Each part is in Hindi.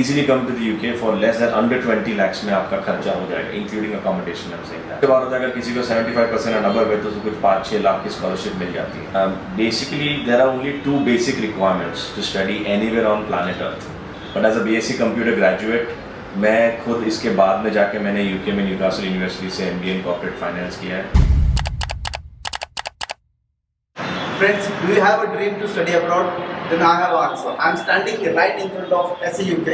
easily come to the UK for less than under 20 lakhs में आपका खर्चा हो जाएगा, including accommodation. I'm saying that. उसके बाद होता है अगर किसी को 75% and above है तो उसको कुछ 5-6 लाख की scholarship मिल जाती है. Basically, there are only 2 basic requirements to study anywhere on planet Earth. But as a BSc computer graduate, मैं खुद इसके बाद में जाके मैंने UK में न्यूकासल यूनिवर्सिटी से MBA in corporate finance किया है. Friends, do you have a dream to study abroad? Then I have an answer. I am standing right in front of SAUK,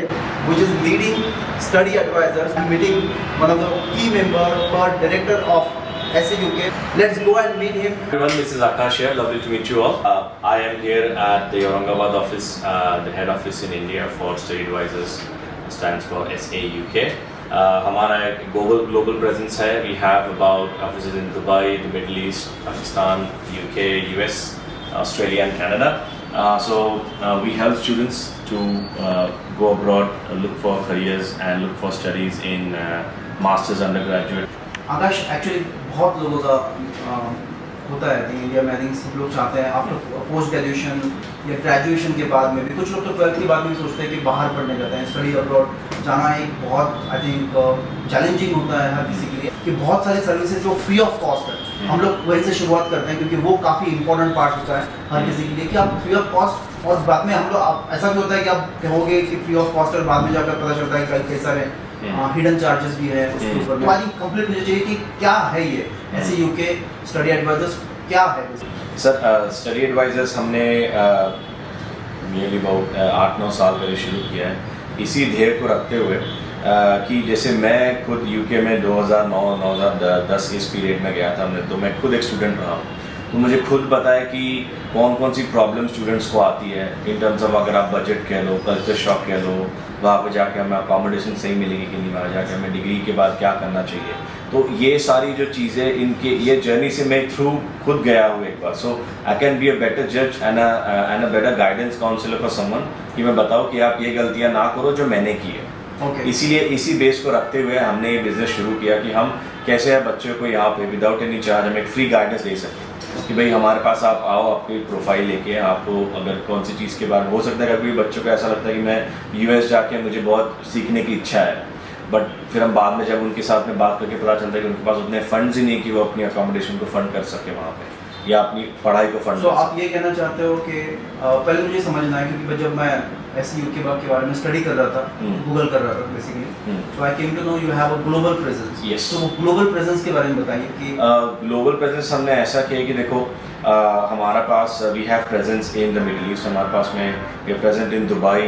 which is leading study advisors. I'm meeting one of the key members, director of SAUK. Let's go and meet him. Everyone, this is Akash here. Lovely to meet you all. I am here at the Aurangabad office, the head office in India for study advisors. Stands for SAUK. हमारा एक global presence है. We have about offices in Dubai, the Middle East, Pakistan, UK, US, Australia and Canada. So we help students to go abroad, look for careers and look for studies in masters, undergraduate. Akash, actually बहुत लोगों का होता है इंडिया में. आई थिंक सब लोग चाहते हैं आफ्टर पोस्ट ग्रेजुएशन या ग्रेजुएशन के बाद में भी, कुछ लोग तो 12th के बाद भी सोचते हैं कि बाहर पढ़ने जाते हैं. स्टडी अब्रॉड जाना एक बहुत आई थिंक चैलेंजिंग होता है हर किसी के लिए, कि बहुत सारी सर्विसेज जो फ्री ऑफ कॉस्ट है. हम लोग वहीं से शुरुआत करते हैं क्योंकि वो काफ़ी इंपॉर्टेंट पार्ट होता है हर किसी के लिए, कि आप फ्री ऑफ कॉस्ट, और बाद में हम लोग ऐसा भी होता है कि आप कहोगे कि फ्री ऑफ कॉस्ट और बाद में जाकर पता चलता है कई सारे हिडन चार्जेस भी है उसके ऊपर. हमारी कंप्लीट मुझे चाहिए कि क्या है ये SAUK स्टडी एडवाइजर्स, क्या है सर? स्टडी एडवाइजर्स हमने नियरली अबाउट 8-9 साल पहले शुरू किया है, इसी ध्येय को रखते हुए कि जैसे मैं खुद UK में 2009-2010 इस पीरियड में गया था हमने, तो मैं खुद एक स्टूडेंट रहा हूँ, तो मुझे खुद पता है कि कौन कौन सी प्रॉब्लम स्टूडेंट्स को आती है इन टर्म्स ऑफ, अगर आप बजट कह लो, कल्चर शॉक कह लो, वहाँ पे जाके हमें अकोमोडेशन सही मिलेगी कि नहीं, वहाँ जाके हमें डिग्री के बाद क्या करना चाहिए. तो ये सारी जो चीज़ें इनके ये जर्नी से मैं थ्रू खुद गया हूँ एक बार. So I can be a better जज and a better guidance counsellor for someone, कि मैं बताऊँ कि आप ये गलतियाँ ना करो जो मैंने की है. इसीलिए इसी बेस को रखते हुए हमने ये बिज़नेस शुरू किया कि हम कैसे है बच्चों को यहाँ पे विदाउट एनी चार्ज हम एक फ्री गाइडेंस दे सकें, कि भाई हमारे पास आप आओ, आपकी प्रोफाइल लेके, आपको अगर कौन सी चीज़ के बारे में हो सकता है कभी बच्चों को ऐसा लगता है कि मैं US जाके मुझे बहुत सीखने की इच्छा है, बट फिर हम बाद में जब उनके साथ में बात करके पता चलता है कि उनके पास उतने फंड्स ही नहीं कि वो अपनी अकोमोडेशन को फंड कर सके वहाँ पे, या अपनी पढ़ाई को फंड. तो आप ये कहना चाहते हो कि पहले मुझे समझना है, क्योंकि जब मैं SAUK के बारे में स्टडी कर रहा था, गूगल कर रहा था बेसिकली, तो I came to know you have a global presence. Yes. तो ग्लोबल प्रेजेंस के बारे में बताइए कि ग्लोबल प्रेजेंस हमने ऐसा किया कि देखो हमारा पास we have presence in the Middle East. हमारे पास में we are present in Dubai,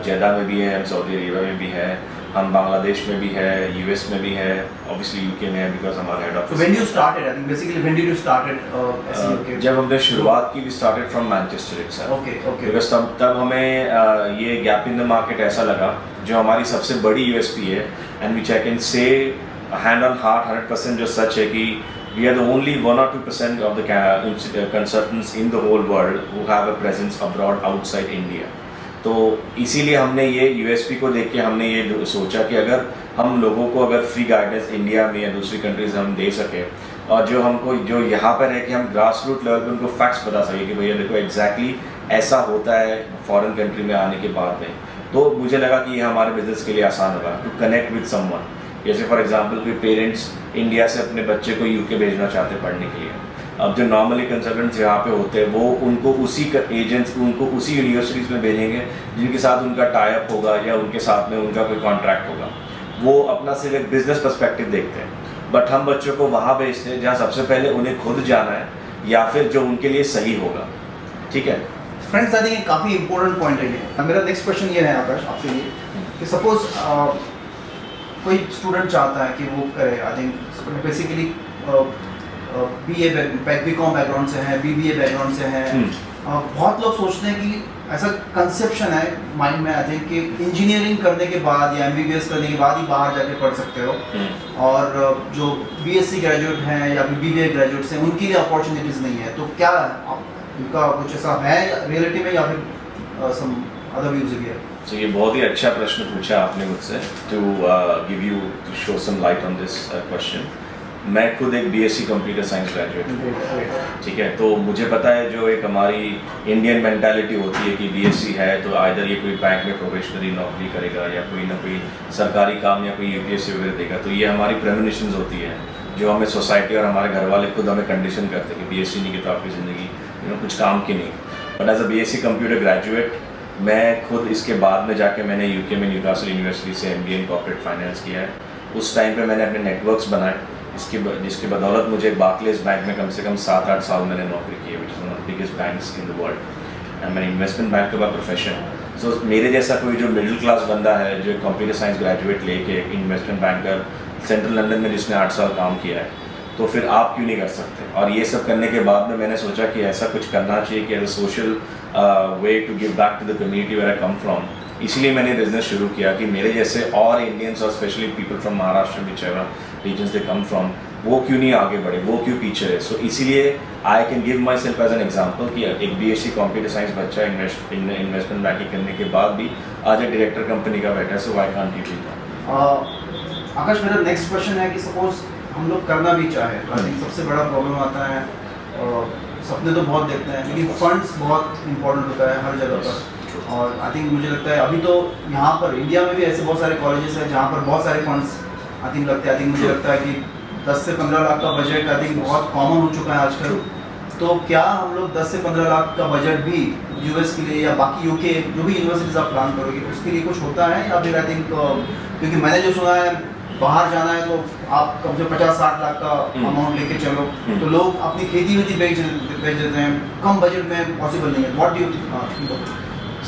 Jeddah में भी है, हम सऊदी अरेबिया में भी है, हम बांग्लादेश में भी है, US में भी है, ऑब्वियसली UK में है बिकॉज हमारा head office. So when you started, I think basically when did you started SAUK? जब हमने शुरुआत की, we started from Manchester itself. Okay. Because तब हमें ये गैप इन द मार्केट ऐसा लगा, जो हमारी सबसे बड़ी USP है, and which I can say hand on heart 100% जो सच है कि we are the only 1 or 2% of the consultants in the whole world who have a presence abroad outside India. तो इसीलिए हमने ये USP को देख के हमने ये सोचा कि अगर हम लोगों को अगर फ्री गाइडेंस इंडिया में या दूसरी कंट्रीज हम दे सकें, और जो हमको जो यहाँ पर है कि हम ग्रास रूट लेवल पे उनको फैक्ट्स बता सकें कि भैया देखो एग्जैक्टली ऐसा होता है फॉरेन कंट्री में आने के बाद में, तो मुझे लगा कि ये हमारे बिजनेस के लिए आसान होगा टू कनेक्ट विद समवन. जैसे फॉर एग्जांपल कोई पेरेंट्स इंडिया से अपने बच्चे को UK भेजना चाहते पढ़ने के लिए, अब जो नॉर्मली कंसल्टेंट्स यहाँ पे होते हैं वो उनको उसी एजेंट्स उनको उसी यूनिवर्सिटीज़ में भेजेंगे जिनके साथ उनका टाई अप होगा या उनके साथ में उनका कोई कॉन्ट्रैक्ट होगा. वो अपना सिर्फ एक बिजनेस पर्सपेक्टिव देखते हैं, बट हम बच्चों को वहाँ भेजते हैं जहाँ सबसे पहले उन्हें खुद जाना है या फिर जो उनके लिए सही होगा. ठीक है फ्रेंड्स, आई थिंक काफ़ी इंपॉर्टेंट पॉइंट है ये. मेरा नेक्स्ट क्वेश्चन ये है आकाश आपके लिए कि सपोज कोई स्टूडेंट चाहता है कि वो करे, I think basically BCom background से हैं, BBA बैकग्राउंड से हैं. बहुत लोग सोचते हैं कि ऐसा कंसेप्शन है माइंड में, आई थिंक कि इंजीनियरिंग करने के बाद या MBBS करने के बाद ही बाहर जाके पढ़ सकते हो, और जो BSc ग्रेजुएट हैं या फिर BBA ग्रेजुएट्स हैं उनके लिए अपॉर्चुनिटीज़ नहीं है. तो क्या उनका कुछ ऐसा है रियलिटी में, या फिर सम अदर व्यूज भी है? तो ये बहुत ही अच्छा प्रश्न पूछा आपने मुझसे, to give you to show some light on this question. मैं खुद एक बीएससी कंप्यूटर साइंस ग्रेजुएट हूँ, ठीक है। तो मुझे पता है जो एक हमारी इंडियन मेंटालिटी होती है कि बीएससी है तो आइदर ये कोई बैंक में प्रोफेशनली नौकरी करेगा या कोई ना कोई सरकारी काम या कोई यूपीएससी वगैरह देगा। तो ये हमारी प्रेमोनिशंस होती है जो हमें सोसाइटी और हमारे घर वाले खुद हमें कंडीशन करते हैं कि बीएससी नहीं की तो आपकी ज़िंदगी कुछ काम की नहीं। But as a BSc computer graduate मैं खुद इसके बाद में जाके मैंने यूके में न्यूकासल यूनिवर्सिटी से एमबीए इन कॉर्पोरेट फाइनेंस किया है। उस टाइम पे मैंने अपने नेटवर्क्स बनाए जिसकी बदौलत मुझे बार्कलेज बैंक में कम से कम 7-8 साल मैंने नौकरी की है, which is one of the biggest banks in the world. मैंने इन्वेस्टमेंट बैंक का प्रोफेशन। सो मेरे जैसा कोई जो मिडिल क्लास बंदा है जो कंप्यूटर साइंस ग्रेजुएट लेके इन्वेस्टमेंट बैंकर सेंट्रल लंदन में जिसने 8 साल काम किया है, तो फिर आप क्यों नहीं कर सकते। और ये सब करने के बाद में मैंने सोचा कि ऐसा कुछ करना चाहिए कि as a social way to give back to the community where I come from. इसलिए मैंने बिजनेस शुरू किया कि मेरे जैसे और इंडियंस और specially people from Maharashtra whichever reasons they come from, वो क्यों नहीं आगे बढ़े, वो क्यों पीछे है। सो इसीलिए I can give myself as an example कि एक बीएससी कंप्यूटर साइंस बच्चा इन्वेस्टमेंट बैंकिंग करने के बाद भी आज एक डायरेक्टर कंपनी का बैठा है। So why can't you do that. Akash, मेरा नेक्स्ट क्वेश्चन है कि सपोज हम लोग करना भी चाहे, आई थिंक सबसे बड़ा प्रॉब्लम आता है, सपने तो बहुत देखते हैं लेकिन फंड्स बहुत इंपॉर्टेंट होता है हर जगह पर। और आई थिंक मुझे लगता है अभी तो यहाँ पर इंडिया में भी ऐसे बहुत सारे कॉलेजेस हैं जहाँ पर बहुत सारे फंड्स आई थिंक लगते हैं। आई थिंक मुझे लगता है कि 10 से 15 लाख का बजट आई थिंक बहुत कॉमन हो चुका है आजकल। तो क्या हम लोग 10 से 15 लाख का बजट भी यूएस के लिए या बाकी यूके जो भी यूनिवर्सिटीज आप प्लान करोगे उसके लिए कुछ होता है, या फिर आई थिंक क्योंकि मैंने जो सुना है बाहर जाना है तो आप कम से 50-60 लाख का अमाउंट लेके चलो, तो लोग अपनी खेती वेती बेच देते हैं, कम बजट में पॉसिबल नहीं है। What do you think?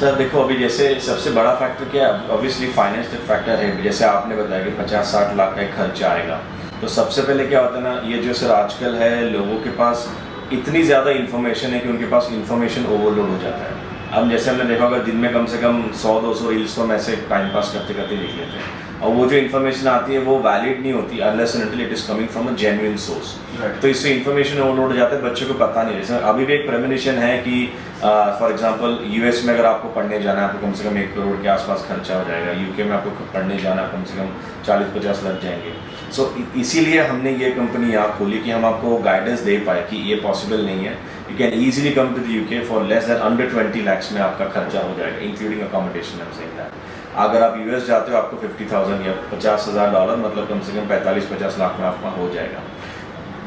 Sir देखो, अभी जैसे सबसे बड़ा फैक्टर क्या है, ऑब्वियसली फाइनेंस एक फैक्टर है। जैसे आपने बताया कि 50-60 लाख का एक खर्चा आएगा, तो सबसे पहले क्या होता है ना, ये जो सर आजकल है लोगों के पास इतनी ज़्यादा इन्फॉर्मेशन है कि उनके पास इन्फॉर्मेशन ओवरलोड हो जाता है। अब जैसे हमने देखा होगा दिन में कम से कम 100-200 रील्स तो हम ऐसे टाइम पास करते करते देख लेते हैं, और वो जो इन्फॉर्मेशन आती है वो वैलिड नहीं होती unless and until it is coming from a genuine source. तो इससे इन्फॉर्मेशन ओवरलोड हो जाता है, बच्चों को पता नहीं। जैसे अभी भी एक प्रेमोनिशन है कि फॉर एग्जांपल यूएस में अगर आपको पढ़ने जाना है आपको कम से कम 1 करोड़ के आसपास खर्चा हो जाएगा, यूके में आपको पढ़ने जाना कम से कम 40-50 लग जाएंगे। सो इसीलिए हमने ये कंपनी यहाँ खोली कि हम आपको गाइडेंस दे पाए कि ये पॉसिबल नहीं है। You can easily come to the UK for less than under 20 lakhs में आपका खर्चा हो जाएगा इंक्लूडिंग अकोमोडेशन। हम सेइंग दैट अगर आप यूएस जाते हो आपको $50,000 या $50,000 मतलब कम से कम 45-50 लाख में आपका हो जाएगा।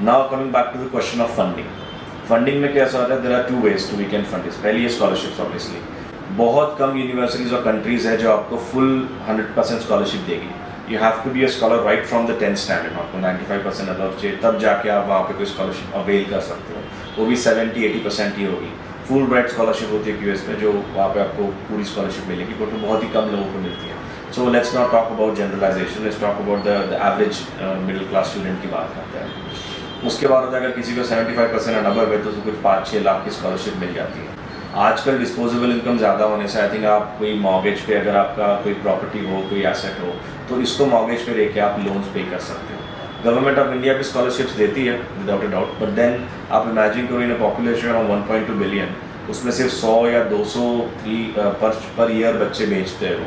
Now coming back to the question of funding में कैसा होता है, there are 2 ways to we can fund this. पहली है स्कॉलरशिप्स। ऑब्वियसली बहुत कम यूनिवर्सिटीज़ और कंट्रीज़ है जो आपको फुल 100% स्कॉलरशिप देगी। You have to be a scholar right from the 10th standard, आपको 95% अबव चाहिए, तब जाके आप वहाँ पे कोई स्कॉलरशिप अवेल कर सकते हो। वो भी 70-80% ही होगी। फुल ब्राइट स्कॉलरशिप होती है यूएस में जो वहाँ पे आपको पूरी स्कॉलरशिप मिलेगी, बट वो बहुत ही कम लोगों को मिलती है। So let's not talk about generalisation, let's talk about the average middle class student की बात करते हैं। उसके बाद होता है अगर किसी को 75% एंड अबव है तो उसको कुछ 5-6 लाख की स्कॉलरशिप मिल जाती है। आजकल डिस्पोजेबल इनकम ज़्यादा होने से आई थिंक आप कोई मॉर्गेज पे अगर आपका कोई प्रॉपर्टी हो, कोई एसेट हो, तो इसको मॉर्गेज पे लेके आप लोन्स पे कर सकते हो। गवर्नमेंट ऑफ इंडिया भी स्कॉलरशिप्स देती है without a doubt, but then आप इमेजिन करो in a population of 1.2 billion उसमें सिर्फ 100 या 200 पर ईयर बच्चे भेजते हो।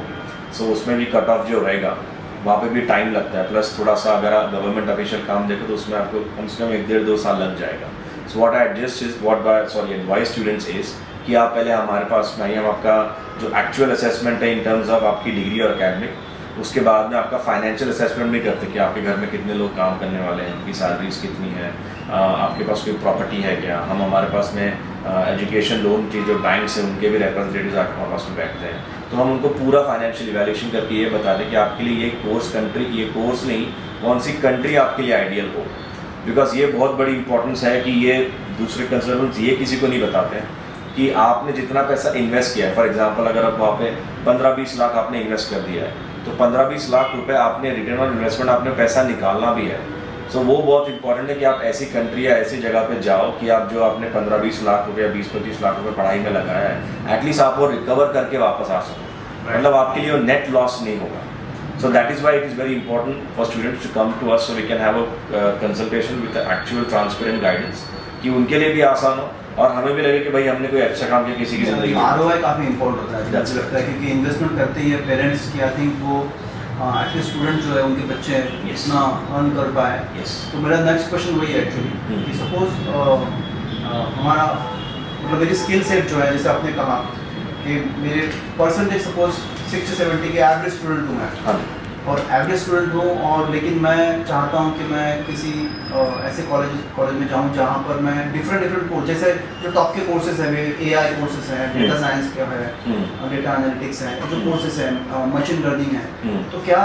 सो उसमें भी कट ऑफ जो रहेगा वहाँ पे भी टाइम लगता है, प्लस थोड़ा सा अगर आप गवर्नमेंट ऑफिशियल काम देखो तो उसमें आपको कम से कम 1-1.5-2 साल लग जाएगा। So what I adjust is advice students is कि आप पहले हमारे पास में आइए, हम आपका जो एक्चुअल असेसमेंट है इन टर्म्स ऑफ आपकी डिग्री और अकेडमिक, उसके बाद में आपका फाइनेंशियल असेसमेंट भी करते कि आपके घर में कितने लोग काम करने वाले हैं, उनकी सैलरीज कितनी है, आपके पास कोई प्रॉपर्टी है क्या। हम हमारे पास में एजुकेशन लोन की जो बैंक्स हैं उनके भी रिप्रेजेंटेटिव्स आपके पास में बैठते हैं, तो हम उनको पूरा फाइनेंशियल इवैल्यूएशन करके ये बता दें कि आपके लिए ये कोर्स नहीं, कौन सी कंट्री आपके लिए आइडियल हो। बिकॉज ये बहुत बड़ी इंपॉर्टेंस है कि ये दूसरे कंसल्टेंट्स ये किसी को नहीं बताते हैं कि आपने जितना पैसा इन्वेस्ट किया है। फॉर एग्जांपल अगर आप वहाँ पे 15-20 लाख आपने इन्वेस्ट कर दिया है तो 15-20 लाख रुपए आपने रिटर्न ऑन इन्वेस्टमेंट आपने पैसा निकालना भी है। सो वो बहुत इंपॉर्टेंट है कि आप ऐसी कंट्री या ऐसी जगह पे जाओ कि आप जो आपने 15-20 लाख रुपए या 20-25 लाख रुपए पढ़ाई में लगाया है एटलीस्ट आप वो रिकवर करके वापस आ सको, मतलब आपके लिए वो नेट लॉस नहीं होगा। So that is why it is very important for students to come to us so we can have a consultation with the actual transparent guidance कि उनके लिए भी आसान हो और हमें भी लगे कि भाई हमने कोई अच्छा काम किया किसी की जिंदगी में। ROI काफ़ी इंपॉर्टेंट होता है, मुझे लगता है क्योंकि इन्वेस्टमेंट करते ही है पेरेंट्स की, आई थिंक वो एटलीस्ट स्टूडेंट जो है उनके बच्चे Yes. इतना अर्न कर पाए। Yes. तो मेरा नेक्स्ट क्वेश्चन वही है एक्चुअली कि सपोज हमारा मतलब मेरी स्किल सेट जो है, जैसे आपने कहा कि मेरे परसेंटेज सपोज 60-70 के एवरेज स्टूडेंट हूँ मैं, हाँ और एवरेज स्टूडेंट हूँ, और लेकिन मैं चाहता हूँ कि मैं किसी ऐसे कॉलेज में जाऊँ जहाँ पर मैं डिफरेंट कोर्स, जैसे जो टॉप के कोर्सेज हैं, AI कोर्सेज हैं, डेटा साइंस का है, डेटा एनालिटिक्स है, जो कोर्सेज हैं, मशीन लर्निंग है, तो क्या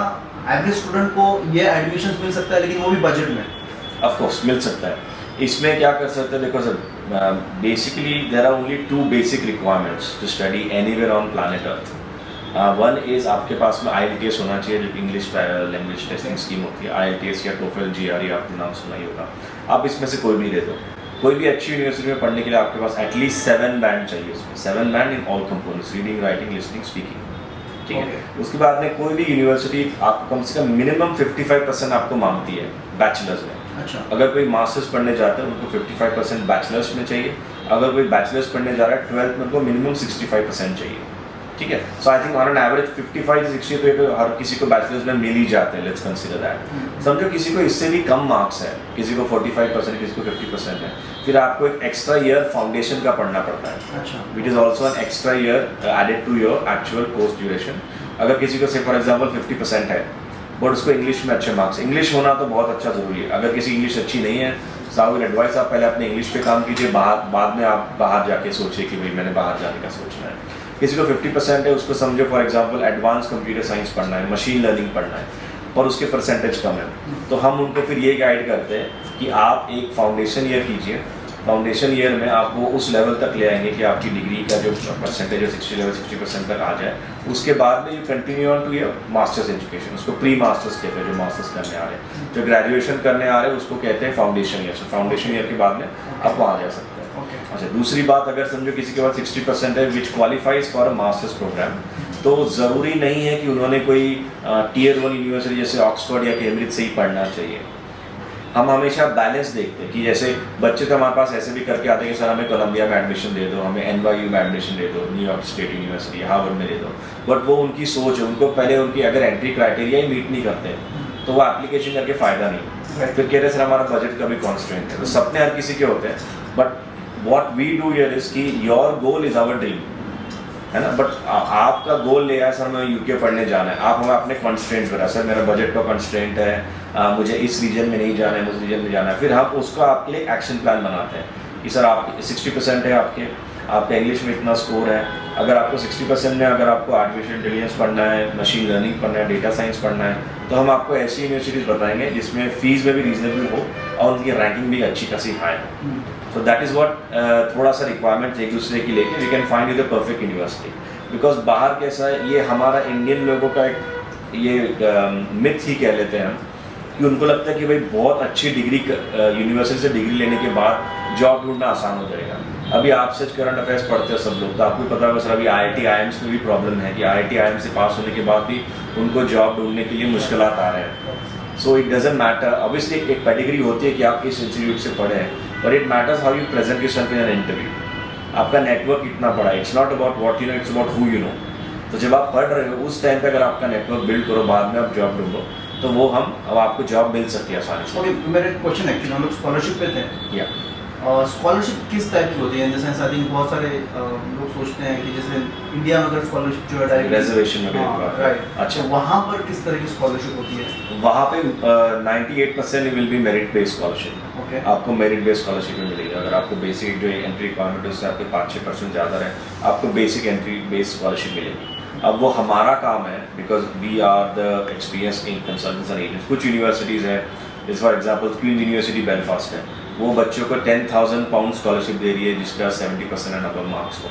एवरेज स्टूडेंट को ये एडमिशन मिल सकता है, लेकिन वो भी बजट में? ऑफ कोर्स मिल सकता है। इसमें क्या कर सकते हैं, देखो sir, basically there are only 2 basic requirements to study anywhere on planet earth. One is आपके पास में IELTS होना चाहिए, जो इंग्लिश लैंग्वेज टेस्टिंग स्कीम होती है, IELTS या TOEFL GRE आपने नाम सुना ही होगा। आप इसमें से कोई भी दे दो, कोई भी अच्छी यूनिवर्सिटी में पढ़ने के लिए आपके पास एटलीस्ट 7 बैंड चाहिए, उसमें 7 band in all components, reading, writing, listening, speaking, ठीक है। उसके बाद में कोई भी यूनिवर्सिटी आपको कम से कम मिनिमम 55% आपको मांगती है बैचलर्स में। अच्छा। अगर कोई मास्टर्स पढ़ने जाता है उनको 55% बैचलर्स में चाहिए, अगर कोई बैचलर्स पढ़ने जा रहा है 12th में उनको मिनिमम 65% चाहिए, ठीक है। So I think on an average 55 से 60 तो हर किसी को बैचलर्स में मिल ही जाते हैं, लेट्स कंसीडर दैट। समझो किसी को इससे भी कम मार्क्स है, किसी को 45%, किसी को 50% है, फिर आपको एक एक्स्ट्रा ईयर फाउंडेशन का पढ़ना पड़ता है, अच्छा, which is also an extra year added to your actual course duration. अगर किसी को से फॉर एग्जाम्पल 50% है बट उसको इंग्लिश में अच्छे मार्क्स, इंग्लिश होना तो बहुत अच्छा ज़रूरी है। अगर किसी इंग्लिश अच्छी नहीं है, साउथ एडवाइस आप पहले अपने इंग्लिश पे काम कीजिए, बाद में आप बाहर जाके सोचिए कि भाई मैंने बाहर जाने का सोचना है। किसी को 50% है, उसको समझो for example advance computer science पढ़ना है, मशीन लर्निंग पढ़ना है, पर उसके परसेंटेज कम है, तो हम उनको फिर ये गाइड करते हैं कि आप एक फाउंडेशन ईयर कीजिए। फाउंडेशन ईयर में आपको उस लेवल तक ले आएंगे कि आपकी डिग्री का जो परसेंटेज है 60% तक आ जाए। उसके बाद में you continue on to your masters education, उसको प्री मास्टर्स कहते हैं, जो मास्टर्स करने आ रहे हैं। जो ग्रेजुएशन करने आ रहे हैं उसको कहते हैं फाउंडेशन ईयर। सो फाउंडेशन ईयर के बाद में आप वहाँ जा सकते हैं। अच्छा, दूसरी बात, अगर समझो किसी के पास 60% है which qualifies for a master's programme, तो ज़रूरी नहीं है कि उन्होंने कोई Tier 1 यूनिवर्सिटी जैसे ऑक्सफोर्ड या कैम्ब्रिज से ही पढ़ना चाहिए। हम हमेशा बैलेंस देखते हैं कि जैसे बच्चे तो हमारे पास ऐसे भी करके आते हैं कि सर हमें कोलंबिया में एडमिशन दे दो, हमें NYU में एडमिशन दे दो, न्यूयॉर्क स्टेट यूनिवर्सिटी, हार्वर्ड में दे दो, बट वो उनकी सोच है, उनको पहले उनकी अगर एंट्री क्राइटेरिया ही मीट नहीं करते तो वो एप्लीकेशन करके फ़ायदा नहीं। फिर कह रहे सर हमारा बजट का भी कॉन्स्ट्रेंट है। तो सपने हर किसी के होते हैं, but what we do here is कि your goal is our dream, है ना। बट आपका गोल ले आया सर मैं UK पढ़ने जाना है, आप हमें अपने कॉन्स्ट्रेंट पर, सर मेरा बजट का कॉन्स्ट्रेंट है, मुझे इस रीजन में नहीं जाना है, मुझे रीजन में जाना है। फिर हम उसको आपके लिए एक्शन प्लान बनाते हैं कि सर आप 60% है आपका इंग्लिश में इतना स्कोर है, अगर आपको 60% में अगर आपको आर्टिफिशियल इंटेलिजेंस पढ़ना है, मशीन लर्निंग पढ़ना है, डेटा साइंस पढ़ना है, तो हम आपको ऐसी यूनिवर्सिटीज़ बताएंगे जिसमें फ़ीस में भी रीजनेबल हो और उनकी रैंकिंग भी अच्छी खासी हाई हो। सो दैट इज़ व्हाट, थोड़ा सा रिक्वायरमेंट एक दूसरे की लेके we can find you the perfect university. Because बाहर कैसा है, ये हमारा इंडियन लोगों का एक ये मिथ ही कह लेते हैं हम, कि उनको लगता है कि भाई बहुत अच्छी डिग्री यूनिवर्सिटी से डिग्री लेने के बाद जॉब ढूंढना आसान हो जाएगा। अभी आप सच करंट अफेयर्स पढ़ते हो सब लोग, तो आपको पता होगा सर अभी IIT IIMs में भी प्रॉब्लम है कि IIT IIM से पास होने के बाद भी उनको जॉब ढूंढने के लिए मुश्किलात आ रहे हैं। So it doesn't matter, obviously एक कैटेगरी होती है कि आप किस इंस्टीट्यूट से पढ़े हैं, but it matters how you present yourself in an interview. आपका नेटवर्क कितना बड़ा है, it's not about what you know, it's about who you know. तो जब आप पढ़ रहे हो उस टाइम पे अगर आपका नेटवर्क बिल्ड करो, बाद में आप जॉब ढूंढो, तो वो अब आपको जॉब मिल सकती है आसानी से। ओके, मेरे क्वेश्चन एक्चुअली हम लोग स्कॉलरशिप पे थे, या स्कॉलरशिप किस टाइप की होती है? In the sense I think बहुत सारे लोग सोचते हैं कि जैसे इंडिया में अगर स्कॉलरशिप जो है डायरेक्ट रिजर्वेशन में, राइट, अच्छा, तो वहाँ पर किस तरह की स्कॉलरशिप होती है? वहाँ पे 98% will be merit based scholarship. Okay, आपको मेरिट बेस्ड स्कॉलरशिप में मिलेगी। अगर आपको बेसिक जो एंट्री रिक्वायरमेंट है उससे आपके 5-6% ज़्यादा है, आपको बेसिक एंट्री बेस्ड स्कॉलरशिप मिलेगी। अब वो हमारा काम है, because we are the experience in consultants and agents. कुछ यूनिवर्सिटीज़ है, जैसे for example Queen university Belfast है, वो बच्चों को £10,000 स्कॉलरशिप दे रही है जिसका 70% एंड अबव मार्क्स हो।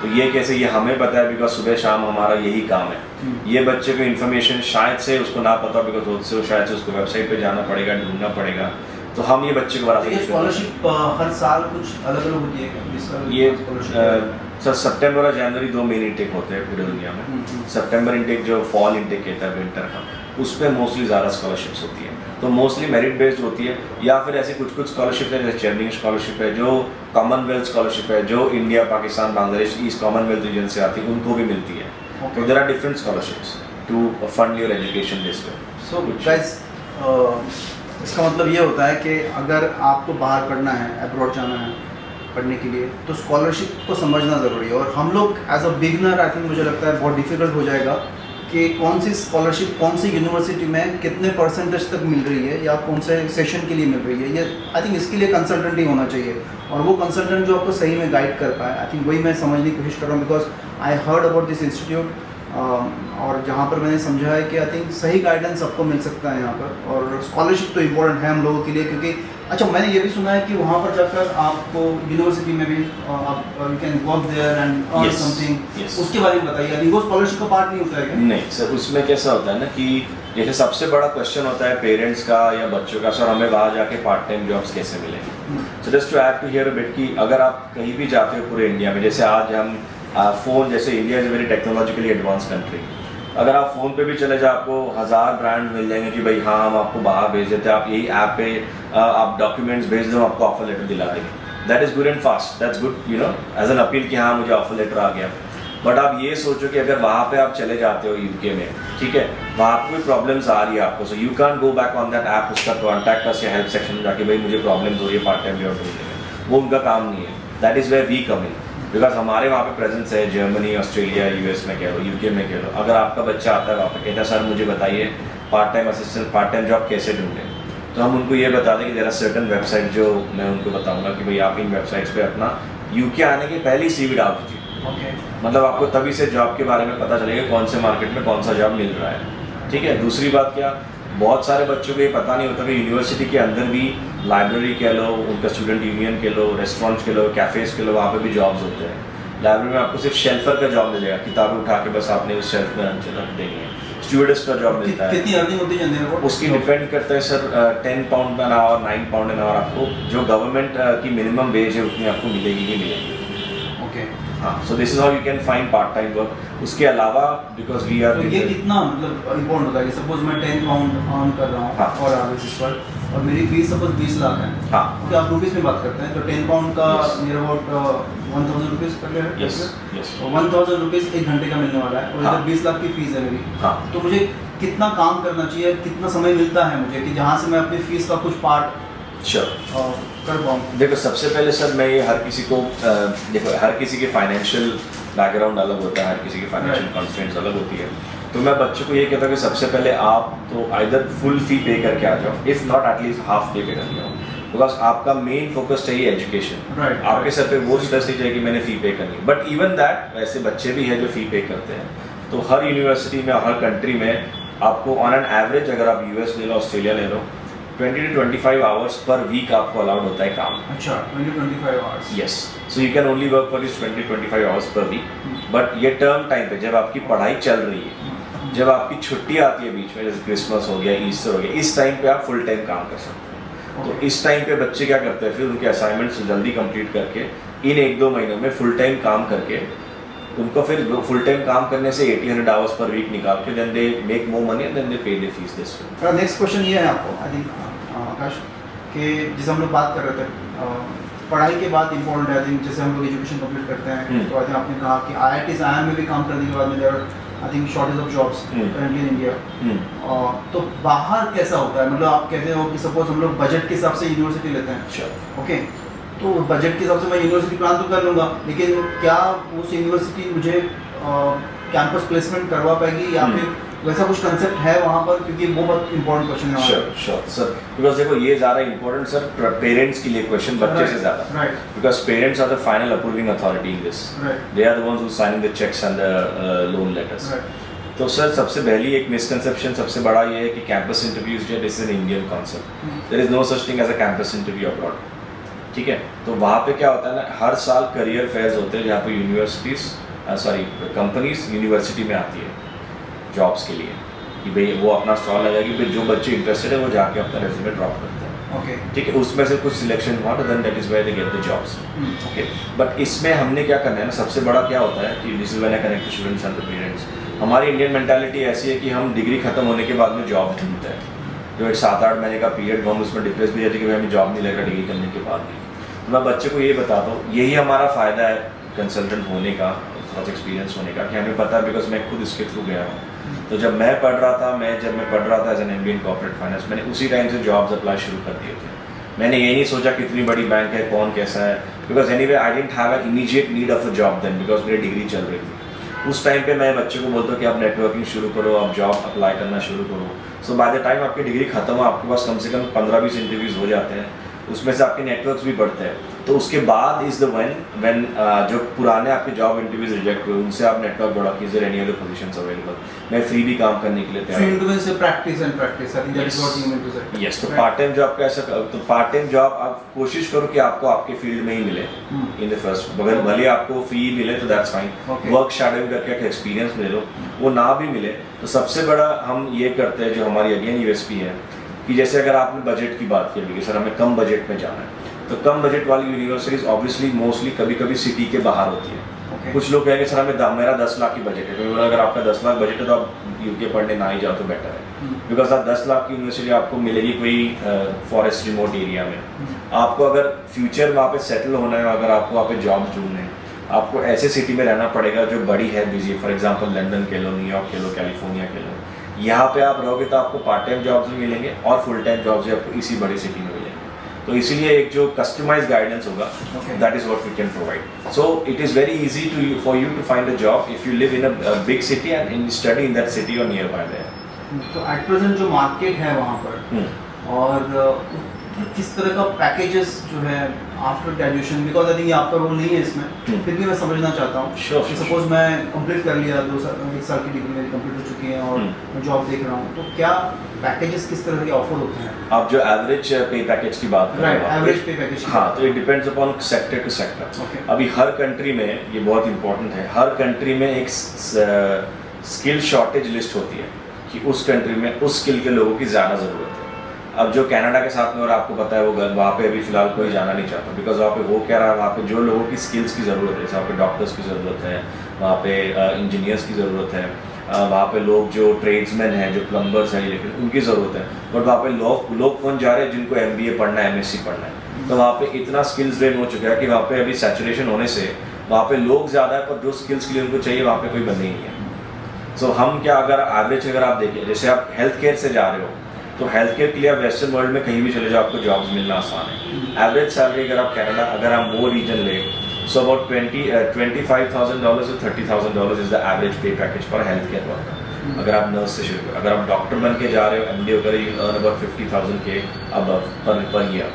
तो ये कैसे, ये हमें पता है बिकॉज सुबह शाम हमारा यही काम है। ये बच्चे को इन्फॉर्मेशन शायद से उसको ना पता बिकॉज उससे शायद से उसको वेबसाइट पे जाना पड़ेगा, ढूंढना पड़ेगा, तो हम ये बच्चे को बड़ा स्कॉलरशिप हर साल कुछ अलग अलग होती है? ये सर सितंबर और जनवरी 2 मेन इंटेक होते हैं पूरे दुनिया में। सितंबर इंटेक जो फॉल इंटेक कहता है विंटर का, उस पर मोस्टली ज़्यादा स्कॉलरशिप्स होती है, तो मोस्टली मेरिट बेस्ड होती है। या फिर ऐसे कुछ स्कॉलरशिप है, जैसे चेयरनिंग स्कॉलरशिप है, जो कॉमनवेल्थ स्कॉलरशिप है, जो India, Pakistan, Bangladesh, east Commonwealth region से आती है, उनको भी मिलती है। तो there are different scholarships. to fund your education this way. So guys, इसका मतलब ये होता है कि अगर आपको बाहर पढ़ना है, अब्रॉड जाना है पढ़ने के लिए, तो स्कॉलरशिप को समझना ज़रूरी है। और हम लोग as a beginner I think मुझे लगता है बहुत डिफिकल्ट हो जाएगा कि कौन सी स्कॉलरशिप कौन सी यूनिवर्सिटी में कितने परसेंटेज तक मिल रही है या कौन से सेशन के लिए मिल रही है। ये आई थिंक इसके लिए कंसल्टेंट ही होना चाहिए, और वो कंसल्टेंट जो आपको सही में गाइड कर पाए, आई थिंक वही मैं समझने की कोशिश कर रहा हूँ। Because I heard about this institute, और जहाँ पर मैंने समझा है कि आई थिंक सही गाइडेंस आपको मिल सकता है यहाँ पर। और स्कॉलरशिप तो इम्पोर्टेंट है हम लोगों के लिए, क्योंकि अच्छा मैंने ये भी सुना है कि वहाँ पर जाकर आपको यूनिवर्सिटी में भी आप you can work there and earn something, उसके बारे में बताइए। अभी वो स्कॉलरशिप का पार्ट नहीं होता है क्या? नहीं सर, उसमें कैसा होता है ना कि जैसे सबसे बड़ा क्वेश्चन होता है पेरेंट्स का या बच्चों का, सर हमें वहाँ जाके पार्ट टाइम जॉब्स कैसे मिलेंगे। So just to add to here a bit कि अगर आप कहीं भी जाते हो पूरे इंडिया में, जैसे आज हम फ़ोन, जैसे India is a very technologically advance country, अगर आप फ़ोन पे भी चले जाओ आपको 1000 ब्रांड मिल जाएंगे कि भाई हाँ हम आपको बाहर भेज देते हैं, आप यही ऐप पे आप डॉक्यूमेंट्स भेज दो, आपको ऑफर लेटर दिला देंगे। That is good and fast, that's good you know as an appeal कि हाँ मुझे ऑफर लेटर आ गया। बट आप ये सोचो कि अगर वहाँ पे आप चले जाते हो यूके में, ठीक है, वहाँ पे कोई प्रॉब्लम्स आ रही है आपको, सो you can go back on that app, उसका कॉन्टैक्ट अस या हेल्प सेक्शन में जाके भाई मुझे प्रॉब्लम्स हो रही है पार्ट टाइम जॉब ढूंढने में, वो उनका काम नहीं है। That is where we come in, because हमारे वहाँ पे प्रेजेंस है जर्मनी, ऑस्ट्रेलिया, यूएस में कह लो, यूके में कह लो। अगर आपका बच्चा आता है वहाँ पे कहता है सर मुझे बताइए part time assistant, part time job कैसे ढूंढें, तो हम उनको ये बता दें कि जरा सर्टन वेबसाइट जो मैं उनको बताऊँगा कि भाई आप इन वेबसाइट्स पे अपना यूके आने के पहले ही CV डाल दीजिए। मतलब आपको तभी से जॉब के बारे में पता चलेगा कौन से मार्केट में कौन सा जॉब मिल रहा है, ठीक है। दूसरी बात क्या, बहुत सारे बच्चों को ये पता नहीं होता कि यूनिवर्सिटी के अंदर भी लाइब्रेरी कह लो, उनका स्टूडेंट यूनियन कह लो, रेस्टोरेंट्स कह लो, कैफ़ेज़ कह लो, वहाँ पे भी जॉब्स होते हैं। लाइब्रेरी में आपको सिर्फ शेल्फर का जॉब मिलेगा, किताबें उठा के बस आपने उस शेल्फ में रख देनी है। स्टूडेंट्स का जॉब मिलता है। कितनी अर्निंग होती है? उसकी डिपेंड करता है sir, 10 pound an hour, 9 pound an hour आपको जो गवर्नमेंट की मिनिमम वेज है उतनी आपको मिलेगी ही मिलेगी। ओके, हाँ, so this is how you can find part time work. उसके अलावा बिकॉज वी आर, तो ये कितना मतलब इम्पोर्टेंट होता है कि सपोज मैं 10 पाउंड अर्न कर रहा हूँ हाँ, और बेसिस पर, और मेरी फीस सपोज 20 लाख है, हाँ, ओके, आप रुपीस में बात करते हैं तो 10 पाउंड का नियर अबाउट 1000 रुपीज़ कर ले, यस यस, 1000 रुपीज़ 1 घंटे का मिलने वाला है, और हाँ, इधर 20 लाख की फीस है मेरी। हाँ, तो मुझे कितना काम करना चाहिए, कितना समय मिलता है मुझे कि जहाँ से मैं अपनी फीस का कुछ पार्ट कर पाऊँ? देखो सबसे पहले सर मैं ये हर किसी को देखो हर किसी के फाइनेंशियल बैकग्राउंड अलग होता है, हर किसी की फाइनेंशियल कॉन्स्टेंट्स अलग होती है। तो मैं बच्चों को ये कहता हूँ कि सबसे पहले आप तो आइदर फुल फी पे करके आ जाओ, इफ़ नॉट एटलीस्ट हाफ पे करके आओ, बिकॉज आपका मेन फोकस चाहिए एजुकेशन। आपके सर पे वो स्ट्रेस नहीं चाहिए कि मैंने फ़ी पे करनी। बट इवन दैट, वैसे बच्चे भी हैं जो फ़ी पे करते हैं, तो हर यूनिवर्सिटी में, हर कंट्री में आपको ऑन एन एवरेज, अगर आप US ले लो, ऑस्ट्रेलिया ले लो, 20 to 25 आवर्स पर वीक आपको अलाउड होता है काम। अच्छा, 20-25 hours. Yes, so you can only work for this 20-25 hours per week. But ये टर्म टाइम पे, जब आपकी पढ़ाई चल रही है, जब आपकी छुट्टी आती है बीच में, जैसे क्रिसमस हो गया, ईस्टर हो गया, इस टाइम पे आप फुल टाइम काम कर सकते हैं। तो इस टाइम पे बच्चे क्या करते हैं, फिर उनके असाइनमेंट्स जल्दी कंप्लीट करके इन 1-2 महीनों में फुल टाइम काम करके, उनको फिर फुल टाइम काम करने से 1800 आवर्स पर वीक निकाल के then they make more money and then they pay their fees this way. मेरा नेक्स्ट क्वेश्चन ये है आपको, आई थिंक आकाश, कि जैसे हम लोग बात कर रहे थे पढ़ाई के बाद इम्पोर्टेंट है, आई थिंक जैसे हम लोग एजुकेशन कंप्लीट करते हैं तो आई थिंक आपने कहा कि IITs IIM में भी काम करने के बाद में there I think shortage of jobs currently in India. तो बाहर कैसा होता है, मतलब आप कहते हो कि सपोज हम लोग बजट के हिसाब से यूनिवर्सिटी लेते हैं, ओके, तो बजट के हिसाब से मैं यूनिवर्सिटी प्लान तो कर लूँगा, लेकिन क्या उस यूनिवर्सिटी मुझे कैंपस प्लेसमेंट करवा पाएगी या फिर वैसा कुछ कंसेप्ट है वहाँ पर? क्योंकि वो बहुत इंपॉर्टेंट क्वेश्चन है। श्योर सर, बिकॉज देखो ये ज़्यादा इंपॉर्टेंट सर पेरेंट्स के लिए क्वेश्चन, बच्चे से ज़्यादा, because parents are the final approving authority in this, they are the ones who signing the cheques and the loan letters. तो सर सबसे पहली एक मिसकंसेप्शन सबसे बड़ा ये है कि कैंपस इंटरव्यूज जो है this is an Indian concept, there is no such thing as a campus interview abroad, ठीक है। तो वहाँ पे क्या होता है ना, हर साल करियर फेयर्स होते हैं जहाँ पे यूनिवर्सिटीज़ कंपनीज यूनिवर्सिटी में आती है जॉब्स के लिए, कि भाई वो अपना स्टॉल लगाएगी, फिर जो बच्चे इंटरेस्टेड है वो जाके अपना रेज्यूमे ड्रॉप करते हैं, ओके, ठीक है। उसमें से कुछ सिलेक्शन हुआ तो then that is where they get the jobs, okay. But इसमें हमने क्या करना है ना, सबसे बड़ा क्या होता है कि this is when I connect to students and the parents. हमारी इंडियन मेंटालिटी ऐसी है कि हम डिग्री खत्म होने के बाद में जॉब ढूंढते हैं, जो एक 7-8 महीने का पीरियड, हम उसमें डिप्रेस भी रहते कि भाई हमें जॉब नहीं लग रहा डिग्री करने के बाद भी। तो मैं बच्चे को ये बताता हूँ, यही हमारा फ़ायदा है कंसल्टेंट होने का, एक्सपीरियंस होने का, कि हमें पता है, बिकॉज मैं खुद इसके थ्रू गया हूँ तो जब मैं पढ़ रहा था as an MBA in corporate finance, मैंने उसी टाइम से जॉब्स अप्लाई शुरू कर दिए थे। मैंने ये नहीं सोचा कितनी बड़ी बैंक है, कौन कैसा है, because anyway I didn't have an immediate need of a job then, because मेरी डिग्री चल रही थी। उस टाइम पे मैं बच्चे को बोलता हूँ कि आप नेटवर्किंग शुरू करो, आप जॉब अप्लाई करना शुरू करो। सो बाय द टाइम आपकी डिग्री खत्म हो, आपके पास कम से कम 15-20 इंटरव्यूज हो जाते हैं, उसमें से आपके नेटवर्क्स भी बढ़ते हैं। तो उसके बाद इज द व्हेन जो पुराने आपके जॉब इंटरव्यूज रिजेक्ट हुए, उनसे आप नेटवर्क बढ़ा कि is there any other positions available, मैं फ्री भी काम करने के लिए तैयार हूं। इंटरव्यू से practice and practice, I think that is what you mean to say. Yes, तो पार्ट टाइम जॉब कैसा, तो पार्ट टाइम जॉब आप कोशिश करो कि आपको आपके फील्ड में ही मिले इन द फर्स्ट, अगर भले आपको फ्री मिले तो दैट्स फाइन, वर्क शैडोइंग करके एक एक्सपीरियंस ले लो। वो ना भी मिले तो सबसे बड़ा हम ये करते हैं, जो हमारी अगेन USP है, कि जैसे अगर आपने बजट की बात की कि सर हमें कम बजट में जाना है, तो कम बजट वाली यूनिवर्सिटीज ऑब्वियसली मोस्टली कभी कभी सिटी के बाहर होती है। कुछ लोग कहेंगे सर हमें मेरा 10 लाख की बजट है, तो अगर आपका 10 लाख बजट है तो आप UK पढ़ने ना ही जाओ तो बेटर है, बिकॉज आप 10 लाख की यूनिवर्सिटी आपको मिलेगी कोई फॉरेस्ट रिमोट एरिया में। आपको अगर फ्यूचर वहाँ पे सेटल होना है, अगर आपको वहाँ पे जॉब ढूंढने हैं, आपको ऐसे सिटी में रहना पड़ेगा जो बड़ी है, बिजी, फॉर एग्जाम्पल लंदन के लो, न्यूयॉर्क के लो, कैलिफोर्निया के लो। यहाँ पे आप रहोगे तो आपको पार्ट टाइम जॉब्स भी मिलेंगे और फुल टाइम जॉब्स भी आपको इसी बड़ी सिटी में मिलेंगे। तो इसीलिए एक जो कस्टमाइज्ड गाइडेंस होगा, that is what we can provide. So it is very easy for you to find a job if you live in a big city and study in that city और नियर बाय देयर। तो एट प्रेजेंट जो मार्केट है वहाँ पर और किस तरह का पैकेजेस जो है after graduation, because I think ये आपका रोल नहीं है इसमें, फिर भी मैं समझना चाहता हूँ। सपोज मैं कंप्लीट कर लिया 1 साल की डिग्री मेरी कंप्लीट हो चुकी है और मैं जॉब देख रहा हूँ, तो क्या पैकेजेस किस तरह के ऑफर होते हैं? आप जो एवरेज पे पैकेज की बात कर रहे हैं, एवरेज पे पैकेज, हाँ, तो it depends upon sector to sector. अभी हर कंट्री में, ये बहुत इंपॉर्टेंट है, हर कंट्री में एक स्किल शॉर्टेज लिस्ट होती है कि उस कंट्री में उस स्किल के लोगों की ज़्यादा ज़रूरत है। अब जो कनाडा के साथ में, और आपको पता है वो वहाँ पे अभी फिलहाल कोई जाना नहीं चाहता, बिकॉज वहाँ पे वो कह रहा है वहाँ पे जो लोगों की स्किल्स की ज़रूरत है, जैसे वहाँ पे डॉक्टर्स की ज़रूरत है, वहाँ पे इंजीनियर्स की ज़रूरत है, वहाँ पे लोग जो ट्रेड्समैन हैं, जो प्लम्बर्स हैं, लेकिन उनकी ज़रूरत है। बट वहाँ पे लोग कौन जा रहे हैं जिनको MBA पढ़ना है, MSc पढ़ना है, तो वहाँ पे इतना स्किल्स ड्रेन हो चुका है कि वहाँ पे अभी सैचुरेशन होने से वहाँ पे लोग ज़्यादा है, पर जो स्किल्स के लिए उनको चाहिए वहाँ पे कोई बंदे ही नहीं है। सो हम क्या, अगर एवरेज अगर आप देखिए, जैसे आप हेल्थ केयर से जा रहे हो, तो हेल्थ केयर के लिए आप वेस्टर्न वर्ल्ड में कहीं भी चले जाओ, आपको जॉब्स मिलना आसान है। एवरेज सैलरी अगर आप कनाडा, अगर आप वो रीजन ले, so about $25,000 to $30,000 is the average pay package for health care worker. अगर आप नर्स से शुरू, अगर आप डॉक्टर बन के जा रहे हो, MD वगैरह, यू अर्न अबाउट 50,000 के अबव पर ईयर।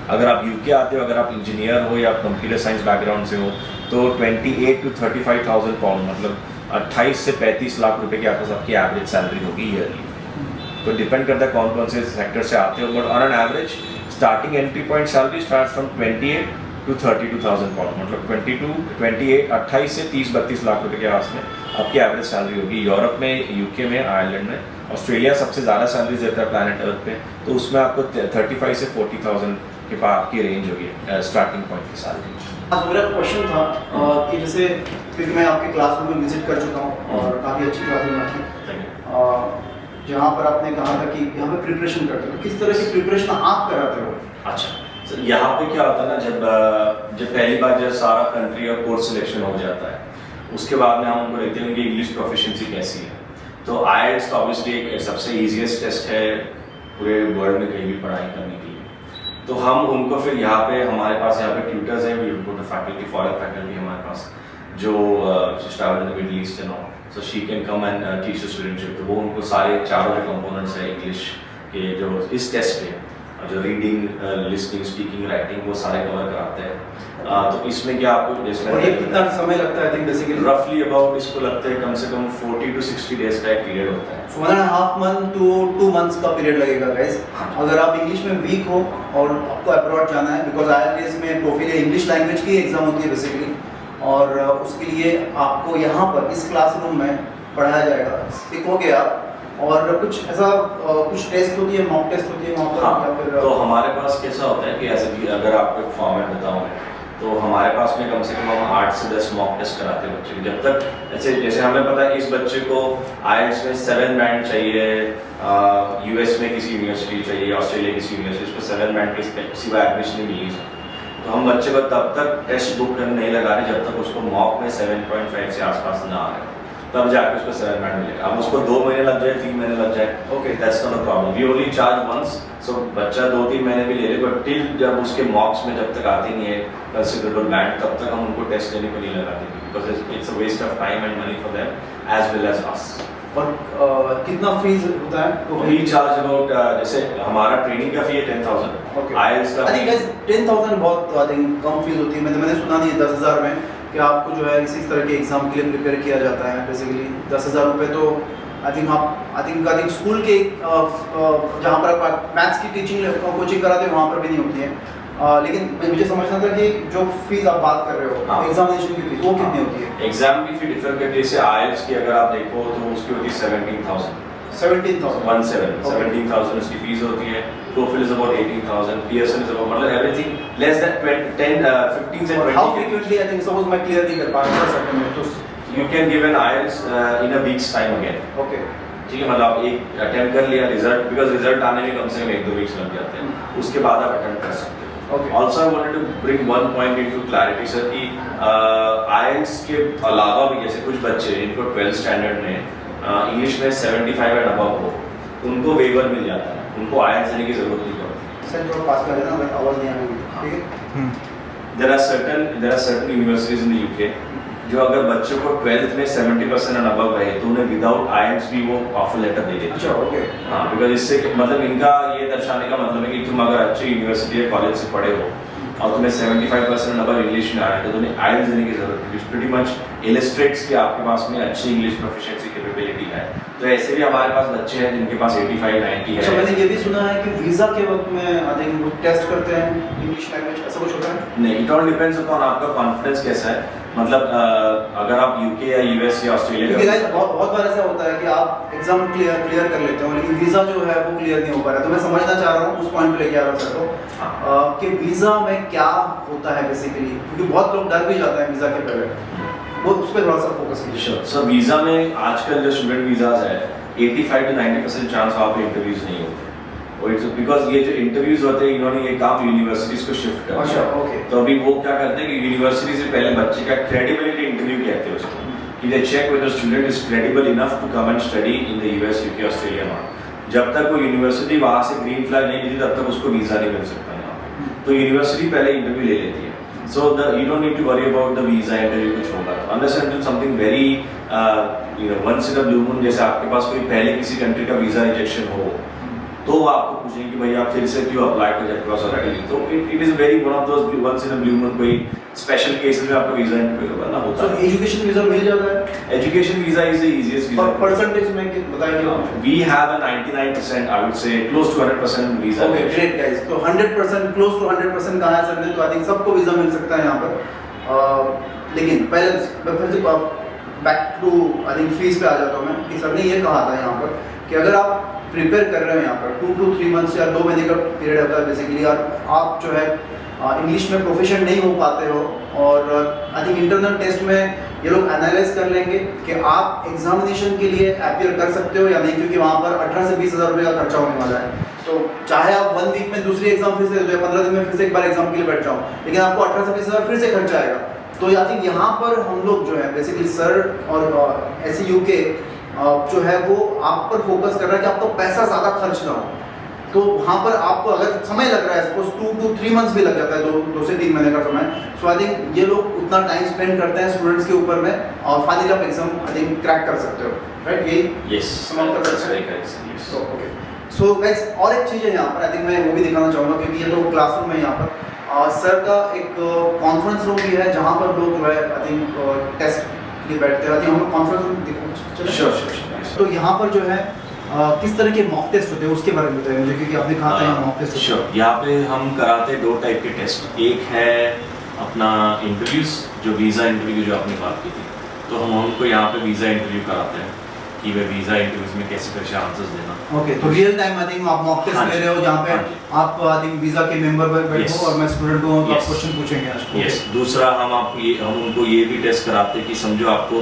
अगर आप UK आते हो, अगर आप इंजीनियर हो या कंप्यूटर साइंस बैकग्राउंड से हो, तो 28 to 35,000 पाउंड, मतलब 28 से 35 लाख रुपए के आसपास आपकी एवरेज सैलरी होगी ईयरली। तो डिपेंड करता है कौन कौन से सेक्टर से आते हो, but on an average starting entry point salary start from 28 to 32,000 pound, मतलब 28 से 30-32 लाख रुपए के आस में आपकी एवरेज सैलरी होगी। यूरोप में, UK में, आयरलैंड में, ऑस्ट्रेलिया सबसे ज़्यादा सैलरी देता है प्लानट अर्थ पे, तो उसमें आपको 35 से 40,000 के पास आपकी रेंज होगी स्टार्टिंग पॉइंट की सैलरी। मेरा क्वेश्चन था कि जैसे, क्योंकि मैं आपके क्लासरूम में विजिट कर चुका हूँ और काफ़ी अच्छी क्लासरूम थी, जहाँ पर आपने कहा था कि यहाँ पे प्रिपरेशन करते हो, किस तरह की प्रिपरेशन आप कराते हो? अच्छा, तो यहाँ पे क्या होता है ना, जब पहली बार जब सारा कंट्री और कोर्स सिलेक्शन हो जाता है, उसके बाद में हम उनको देखते हैं कि इंग्लिश प्रोफिशिएंसी कैसी है। तो IELTS तो ऑब्वियसली एक सबसे ईजीएस्ट टेस्ट है पूरे वर्ल्ड में कहीं भी पढ़ाई करने के लिए। तो हम उनको फिर यहाँ पे, हमारे पास यहाँ पे ट्यूटर्स हैं, we go to faculty, foreign faculty हमारे पास, जो travel in the Middle East and all, so she can come and teach the students. तो वो उनको सारे चारों जो कंपोनेंट्स हैं इंग्लिश के, जो इस टेस्ट पे, जो रीडिंग, लिसनिंग, स्पीकिंग, राइटिंग, वो सारे कवर कराते हैं। तो इसमें क्या आपको, जैसे और ये कितना समय लगता है? आई थिंक बेसिकली रफली अबाउट इसको लगता है कम से कम 40 to 60 डेज का एक पीरियड होता है। 1.5 month to 2 months का पीरियड लगेगा गाइस। अगर आप इंग्लिश में वीक हो और आपको अब्रॉड जाना है, बिकॉज IELTS में प्रोफिल इंग्लिश लैंग्वेज की एग्जाम होती है बेसिकली, और उसके लिए आपको यहाँ पर इस क्लासरूम में पढ़ाया जाएगा, सीखोगे आप, और कुछ ऐसा कुछ टेस्ट होती है, मॉक टेस्ट होती है वहाँ पर? हाँ, या फिर तो हमारे पास कैसा होता है कि ऐसे कि अगर आपको एक फॉर्मेट बताऊँ मैं, तो हमारे पास में कम से कम हम 8 से 10 मॉक टेस्ट कराते हैं बच्चे के। जब तक जैसे हमें पता है इस बच्चे को IELTS में 7 बैंड चाहिए, US में किसी यूनिवर्सिटी चाहिए, ऑस्ट्रेलिया किसी यूनिवर्सिटी में 7 बैंड के सिवा एडमिशन नहीं मिली, तो हम बच्चे को तब तक टेस्ट बुक करने नहीं लगा रहे जब तक उसको मॉक में 7.5 से आसपास ना आ रहे। तब जाके उसको 7 बैंड मिलेगा। अब उसको 2 महीने लग जाए, 3 महीने लग जाए, okay that's not a problem, we only charge once. So बच्चा 2-3 महीने भी ले ले, बट टिल जब उसके मॉक्स में जब तक आती नहीं है कंसिडरेबल बैंड, तब तक हम उनको टेस्ट देने को नहीं लगाते, because it's a waste of time and money for them as well as us. और कितना फीस होता है? वी चार्ज अबाउट, जैसे हमारा ट्रेनिंग का फी है 10,000, Okay. आईएलटीएस का I think guys 10,000 बहुत आई थिंक कम फीस होती है। मैंने सुना नहीं 10,000 में कि आपको जो है इसी तरह के एग्जाम के लिए प्रिपेयर किया जाता है। बेसिकली 10,000 रुपये तो आई थिंक स्कूल के जहाँ पर आप मैथ्स की टीचिंग कोचिंग कराते हैं वहाँ पर भी नहीं होती है। लेकिन मुझे समझना था कि जो फीस आप बात कर रहे हो एग्जामिनेशन की फीस वो कितनी होती है? एग्जाम की फी डिफर करती है, जैसे आईएलटीएस की अगर आप देखो तो उसकी होती है 17,000 उसकी फीस होती है। TOEFL is about 18,000, Pearson is about, मतलब everything less than 15 से 20. How frequently I think suppose मैं clear नहीं कर पा रहा सेकंड में तो you can give an IELTS in a week's time again. Okay. ठीक है, मतलब आप एक अटेम्प्ट कर लिया, रिजल्ट बिकॉज रिजल्ट आने में कम से कम 1-2 वीक्स लग जाते हैं, उसके बाद आप अटेम्प्ट कर सकते हो। Okay. Also I wanted to bring one point into clarity sir कि IELTS के अलावा भी जैसे कुछ बच्चे इनको 12th स्टैंडर्ड में इंग्लिश में 75 एंड अबव हो, उनको वेवर मिल जाता है, उनको IELTS देने की जरूरत नहीं पड़ती। सर थोड़ा पास कर देना, अगर आवाज नहीं आ रही, ठीक है? There are certain universities in the UK जो अगर बच्चों को 12th में 70% एंड अबव रहे तो उन्हें विदाउट IELTS भी वो ऑफर लेटर दे देते हैं। अच्छा, ओके। हाँ, बिकॉज इससे मतलब इनका ये दर्शाने का मतलब है कि तुम अगर अच्छी यूनिवर्सिटी या कॉलेज से पढ़े हो और तुम्हें 75% अबव इंग्लिश में आ रहा है तो तुम्हें IELTS देने की जरूरत है, प्रीटी मच इलस्ट्रेट्स कि आपके पास में अच्छी इंग्लिश प्रोफिशिएंसी कैपेबिलिटी है। तो ऐसे भी हमारे पास बच्चे हैं जिनके पास 85-90 है। अच्छा, मैंने ये भी सुना है कि वीजा के वक्त में आई थिंक वो टेस्ट करते हैं इंग्लिश लैंग्वेज, ऐसा कुछ होता है? नहीं, इट ऑल डिपेंड्स अपॉन आपका कॉन्फिडेंस कैसा है। मतलब अगर आप यूके या यूएस या ऑस्ट्रेलिया बहुत बार ऐसा होता है कि आप एग्जाम क्लियर कर लेते हो लेकिन वीजा जो है वो क्लियर नहीं हो पा रहा है। तो मैं समझना चाह रहा हूँ, उस पॉइंट पे लेके आ रहा हूँ सर को कि वीजा में क्या होता है बेसिकली, क्योंकि बहुत लोग डर भी जाते हैं वीजा के पहले, वो उस पर थोड़ा सा फोकस कीजिए। सर वीजा में आजकल जो स्टूडेंट वीजाज है 85-90% चांस वहाँ पे इंटरव्यूज नहीं होते, और इट्स बिकॉज ये जो इंटरव्यूज होते हैं इन्होंने ये काम यूनिवर्सिटीज को शिफ्ट कर अच्छा, ओके। तो अभी वो क्या करते हैं कि यूनिवर्सिटी से पहले बच्चे का क्रेडिबिलिटी इंटरव्यू कहते हैं उसको, कि they check whether student is credible enough to come and study in the US, UK, Australia not. जब तक वो यूनिवर्सिटी वहाँ से ग्रीन फ्लैग नहीं देती तब तक उसको वीजा नहीं मिल सकता यहाँ पे, तो यूनिवर्सिटी पहले इंटरव्यू ले लेती है। So you don't need to worry about the visa interview कुछ होगा, unless until something very once in a blue moon, जैसे आपके पास कोई पहले किसी कंट्री का वीजा रिजेक्शन हो तो वो आपको पूछेंगे कि भाई आप फिर से क्यों अप्लाई कर जाते हो ऑलरेडी। तो it is very one of those once in a blue moon, कोई स्पेशल केसेस में आपको वीजा इंटरव्यू करना होता है। सो एजुकेशन वीजा मिल जाता है? Education visa is the easiest visa. Percentage में बताइए। We have a 99% I would say close to 100% visa. Okay, great guys. तो 100% क्लोज टू 100% कहा है सर ने, तो आई थिंक सबको वीजा मिल सकता है यहाँ पर। लेकिन पहले फिर से back to I think fees पे आ जाता हूँ मैं, कि सर ने ये कहा था यहाँ पर कि अगर आप प्रिपेयर कर रहे हो यहाँ पर 2 to 3 मंथ्स या 2 महीने का पीरियड होता है बेसिकली, और आप जो है इंग्लिश में प्रोफिशिएंट नहीं हो पाते हो, और आई थिंक इंटरनल टेस्ट में ये लोग एनालाइज कर लेंगे कि आप एग्जामिनेशन के लिए अपीयर कर सकते हो या नहीं, क्योंकि वहाँ पर 18 से 20 हज़ार रुपये का खर्चा होने वाला है। तो चाहे आप 1 वीक में दूसरी एग्जाम फिर से दे दो या 15 दिन में फिर से एक बार एग्जाम के लिए बैठ जाओ, लेकिन आपको 18 से 20 हज़ार फिर से खर्चा आएगा। तो आई थिंक यहाँ पर हम लोग जो है बेसिकली सर और ऐसे यूके जो है वो आप पर फोकस कर रहा है कि आपको पैसा ज़्यादा खर्च ना हो। तो वहाँ पर आपको अगर समय लग रहा है, सपोज 2 to 3 मंथ्स भी लग जाता है, 2 से 3 महीने का समय, सो आई थिंक ये लोग उतना टाइम स्पेंड करते हैं स्टूडेंट्स के ऊपर में, और फाइनली आप एग्जाम आई थिंक क्रैक कर सकते हो, राइट? यही यस समाप्त कर सकते हैं। ओके, सो गाइस और एक चीज़ है यहाँ पर, आई थिंक मैं वो भी दिखाना चाहूँगा, क्योंकि ये तो क्लासरूम है यहाँ पर, सर का एक कॉन्फ्रेंस रूम भी है जहाँ पर लोग जो है आई थिंक टेस्ट के बैठते हैं। हम लोग कॉन्फ्रेंस रूम दिखाना, श्योर। तो यहाँ पर जो है किस तरह के मॉक टेस्ट होते हैं उसके बारे में बताइए मुझे, क्योंकि आपने कहा था यहाँ मॉक टेस्ट। श्योर, यहाँ पे हम कराते 2 टाइप के टेस्ट। एक है अपना इंटरव्यूज, जो वीज़ा इंटरव्यू जो आपने बात की थी, तो हम उनको यहाँ पे वीज़ा इंटरव्यू कराते हैं कि वे वीज़ा इंटरव्यूज में कैसे कैसे आंसर्स देना। ओके, तो रियल टाइम आई थिंक आप मॉक टेस्ट ले रहे हो जहाँ पे आप आई थिंक वीज़ा के मेंबर बैठो और मैं स्टूडेंट हूँ तो आप क्वेश्चन पूछेंगे आज। यस, दूसरा हम उनको ये भी टेस्ट कराते हैं कि समझो आपको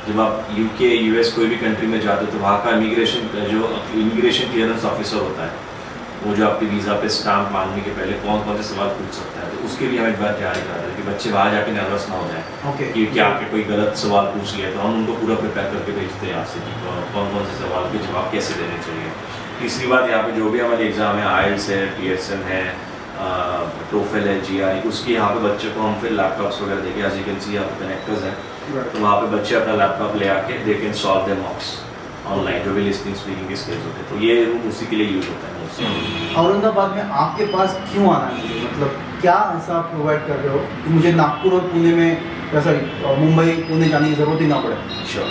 जब आप यूके यूएस कोई भी कंट्री में जाते हो तो वहाँ का इमिग्रेशन क्लियरेंस ऑफिसर होता है, वो जो आपके वीज़ा पे स्टाम्प मांगने के पहले कौन कौन से सवाल पूछ सकता है, तो उसके लिए हमें बात तैयारी कर रहे हैं कि बच्चे बाहर जाके नर्वस ना हो जाए ओके कि क्या आपके कोई गलत सवाल पूछ लिया, तो हम उनको पूरा प्रिपेयर करके भेजते हैं यहाँ से कि कौन कौन से सवाल के जवाब कैसे देने चाहिए। तीसरी बात, यहाँ पे जो भी हमारे एग्ज़ाम है, IELTS है, PSN है, TOEFL है, GRE, उसके यहाँ पे बच्चे को हम फिर लैपटॉप्स वगैरह देके, एज यू कैन सी यहाँ पे कनेक्टर्स हैं, तो वहाँ पे बच्चे अपना लैपटॉप ले आके they can solve their मॉक्स online, जो भी लिसनिंग स्पीकिंग के स्किल्स होते हैं, तो ये उसी के लिए यूज़ होता है। औरंगाबाद में आपके पास क्यों आना चाहिए, मतलब क्या ऐसा आप प्रोवाइड कर रहे हो कि मुझे नागपुर और पुणे में या सॉरी मुंबई पुणे जाने की ज़रूरत ही ना पड़े? श्योर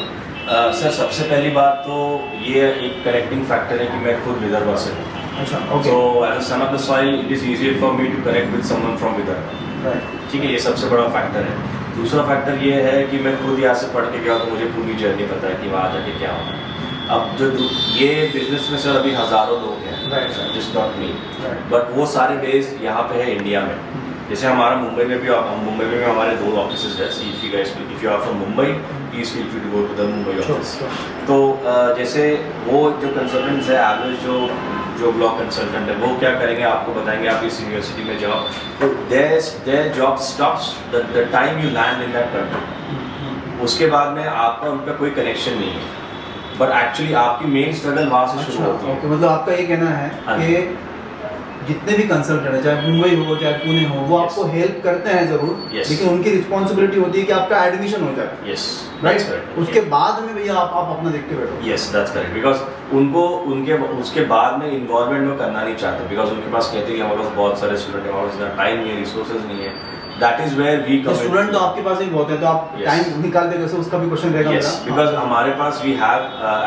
सर, सबसे पहली बात तो ये एक कनेक्टिंग फैक्टर है कि मैं खुद विदर्भ से हूँ। अच्छा, okay. So as a son of the soil it is easier for me to connect with someone from Vidarbha, right. ठीक है, ये सबसे बड़ा फैक्टर है। दूसरा फैक्टर ये है कि मैं खुद यहाँ से पढ़ के गया तो मुझे पूरी जर्नी पता है कि वहाँ जाके क्या होना है। अब जो ये बिजनेस में सर अभी हज़ारों लोग हैं, जस्ट नॉट मी, बट वो सारे बेस यहाँ पे है इंडिया में। जैसे हमारा मुंबई में भी हमारे 2 ऑफिसेज है। If you are from Mumbai, please feel free to go to the Mumbai office. तो जैसे वो जो कंसल्टेंट्स है, एवरेज जो ब्लॉक कंसल्टेंट है, वो क्या करेंगे आपको बताएंगे, आप इस यूनिवर्सिटी में जाओ, तो their job stops the time you land in that country. उसके बाद में आपका उनका कोई कनेक्शन नहीं है, बट एक्चुअली आपकी मेन स्ट्रगल वहाँ से शुरू होती है। ओके, मतलब आपका ये कहना है कि जितने भी कंसल्टेंट हैं, चाहे मुंबई हो चाहे पुणे हो, वो आपको हेल्प करते हैं जरूर, लेकिन उनकी रिस्पॉन्सिबिलिटी होती है कि आपका एडमिशन हो जाए। Yes, right. उसके बाद में भैया आप अपना देखते बैठो। यस, दैट्स करेक्ट, बिकॉज उनको उसके बाद में इन्वॉल्वमेंट में करना नहीं चाहते, बिकॉज उनके पास कहते हैं कि हमारे पास बहुत सारे स्टूडेंट हैं, हमारे पास इतना टाइम नहीं है, रिसोर्सेज नहीं है। That is where we come. Student तो आपके पास ही बहुत है, तो आप टाइम निकाल के कैसे, उसका भी क्वेश्चन रहेगा। यस, बिकॉज हमारे पास we have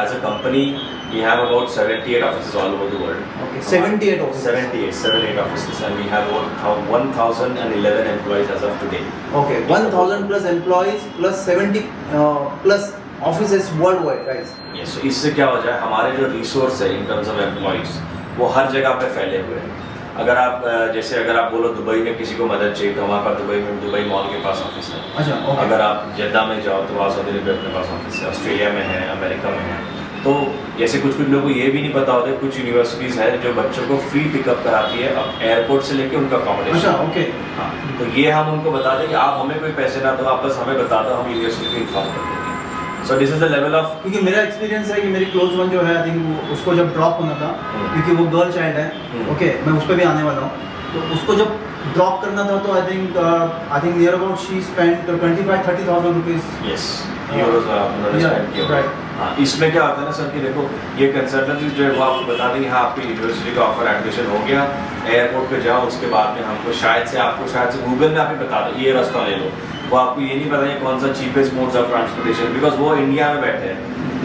as a company we have about 78 offices all over the world. Okay, 78 offices. 78 offices, and we have 1,011 employees as of today. Okay, 1,000 plus employees plus 70 plus offices worldwide, guys. Yes, so इससे क्या हो जाए, हमारे जो रिसोर्स है in terms of employees, वो हर जगह पे फैले हुए हैं। अगर आप जैसे अगर आप बोलो दुबई में किसी को मदद चाहिए, तो हमारे पास दुबई मॉल के पास ऑफिस है। अच्छा, okay. अगर आप जेद्दा में जाओ तो वहाँ सऊदी अरब अपने पास ऑफिस है, ऑस्ट्रेलिया में है, अमेरिका में है। तो जैसे कुछ लोगों को ये भी नहीं पता होता है, कुछ यूनिवर्सिटीज़ है जो बच्चों को फ्री पिकअप कराती है अब एयरपोर्ट से लेके उनका अकोमोडेशन। अच्छा, ओके। हाँ, तो ये हम उनको बता दें कि आप हमें कोई पैसे ना दो, आप बस हमें बता दो, हम यूनिवर्सिटी को इन्फॉर्म कर देंगे। So this is the level of, क्योंकि मेरा एक्सपीरियंस है कि मेरी क्लोज वन जो है, आई थिंक उसको जब ड्रॉप होना था, क्योंकि वो गर्ल चाइल्ड है, ओके, मैं उस पर भी आने वाला हूँ, तो उसको जब ड्रॉप करना था तो I think near about she spend 25,000-30,000 rupees. Yes, euros उन्होंने स्पेंड किया। राइट। हाँ, इसमें क्या होता है ना सर कि देखो, ये कंसल्टेंसी जो है वो आपको बता देंगे हाँ आपकी यूनिवर्सिटी का ऑफर एडमिशन हो गया, एयरपोर्ट पे जाओ, उसके बाद में हमको शायद से गूगल में आप ही बता दो ये रास्ता ले लो। वो आपको ये नहीं पता कौन सा cheapest modes of transportation, because वो इंडिया में बैठे हैं,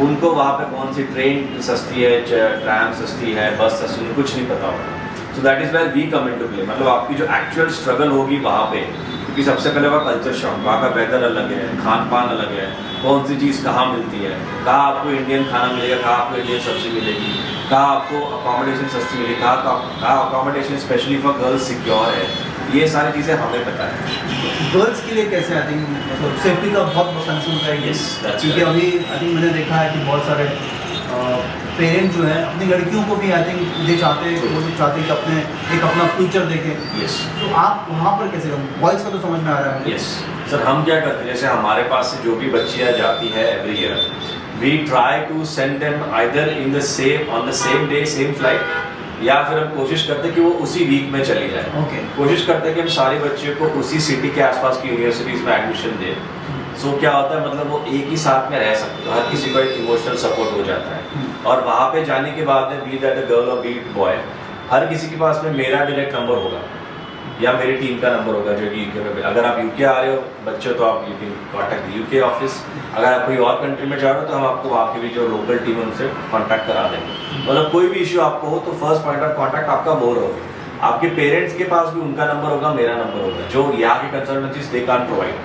उनको वहाँ पे कौन सी ट्रेन सस्ती है, ट्रैम सस्ती है, बस सस्ती, उनको कुछ नहीं पता होगा। So that is where we come in to play. मतलब आपकी जो एक्चुअल स्ट्रगल होगी वहाँ पे, क्योंकि सबसे पहले वहाँ कल्चर शॉक, वहाँ का वेदर अलग है, खान पान अलग है, कौन सी चीज़ कहाँ मिलती है, कहाँ आपको इंडियन खाना मिलेगा, कहाँ आपको इंडियन सब्जी मिलेगी, कहाँ आपको अकोमोडेशन सस्ती मिलेगी, कहाँ accommodation specially for girls secure है, ये सारी चीज़ें हमें पता है। गर्ल्स के लिए कैसे, आई थिंक मतलब सेफ्टी का बहुत कंसर्न रहेगी। Yes, that's क्योंकि right. अभी आई थिंक मैंने देखा है कि बहुत सारे पेरेंट जो है अपनी लड़कियों को भी आई थिंक ये चाहते हैं कि अपने एक अपना फ्यूचर देखें। यस, तो आप वहाँ पर कैसे, बॉयज़ का तो समझ में आ रहा है। यस सर, हम क्या करते हैं, जैसे हमारे पास से जो भी बच्चियाँ जाती है every year, we try to send them either on the same day same flight, या फिर हम कोशिश करते हैं कि वो उसी वीक में चली जाए। ओके। कोशिश करते हैं कि हम सारे बच्चों को उसी सिटी के आसपास की यूनिवर्सिटीज़ में एडमिशन दें। सो क्या होता है, मतलब वो एक ही साथ में रह सकते हैं, हर किसी को एक इमोशनल सपोर्ट हो जाता है। और वहाँ पे जाने के बाद में बी दैट अ गर्ल और बी बॉय, हर किसी के पास में मेरा डायरेक्ट नंबर होगा या मेरी टीम का नंबर होगा जो कि यूके में। अगर आप यूके आ रहे हो बच्चों तो आप you can contact UK office, अगर आप कोई और कंट्री में जा रहे हो तो हम आपको वहाँ की भी जो लोकल टीम है उनसे कॉन्टैक्ट करा देंगे। मतलब कोई भी इशू आपको हो तो फर्स्ट पॉइंट ऑफ कॉन्टैक्ट आपका वो होगा। आपके पेरेंट्स के पास भी उनका नंबर होगा, मेरा नंबर होगा, जो यहाँ के consultancies they can't provide,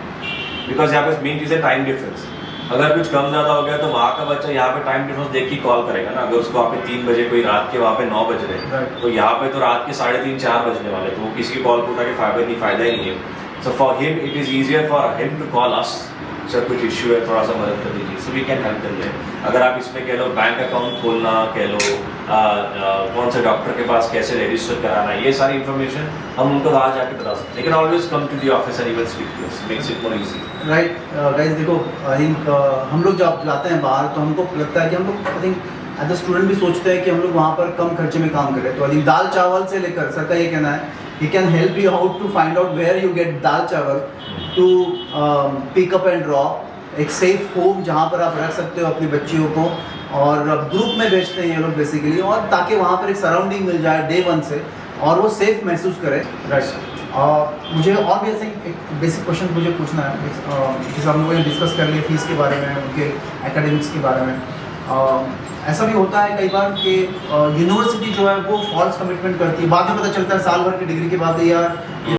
because यहाँ पे मेन चीज़ है टाइम डिफरेंस। अगर कुछ कम ज़्यादा हो गया तो वहाँ का बच्चा यहाँ पे टाइम डिफरेंस देख के कॉल करेगा ना। अगर उसको वहाँ पे 3 बजे कोई रात के वहाँ पे 9 बज रहे हैं, तो यहाँ पे तो रात के 3:30-4 बजने वाले, तो वो किसी की कॉल को उठा के फायदा ही नहीं है। So for him it is easier for him to call us, sir कुछ इश्यू है, थोड़ा सा मदद कर दीजिए, so we can help them. अगर आप इसमें कह लो बैंक अकाउंट खोलना, कह लो कौन से डॉक्टर के पास कैसे रजिस्टर कराना, ये सारी इन्फॉर्मेशन हम उनको वहाँ जाके बता सकते हैं। लेकिन always come to the office and even speak to us, makes it more easy. Right guys, देखो आई थिंक हम लोग जब जाते हैं बाहर तो हमको लगता है कि हम लोग I think as a student भी सोचते हैं कि हम लोग वहाँ पर कम खर्चे में काम करें। तो आई थिंक दाल चावल से लेकर सर का ये कहना है he can help you out to find out where you get dal chawal to pick up and drop, एक सेफ होम जहाँ पर आप रख सकते हो अपनी बच्चियों को, और ग्रुप में भेजते हैं ये लोग बेसिकली, और ताकि वहाँ पर एक सराउंडिंग मिल जाए डे 1 से और वो सेफ महसूस करें। राइट, मुझे और भी ऐसे एक बेसिक क्वेश्चन मुझे पूछना है, जैसे हम लोगों ने डिस्कस कर लिया फीस के बारे में, उनके एकेडमिक्स के बारे में। ऐसा भी होता है कई बार कि यूनिवर्सिटी जो है वो फॉल्स कमिटमेंट करती है, बाद में पता चलता है साल भर की डिग्री के बाद यार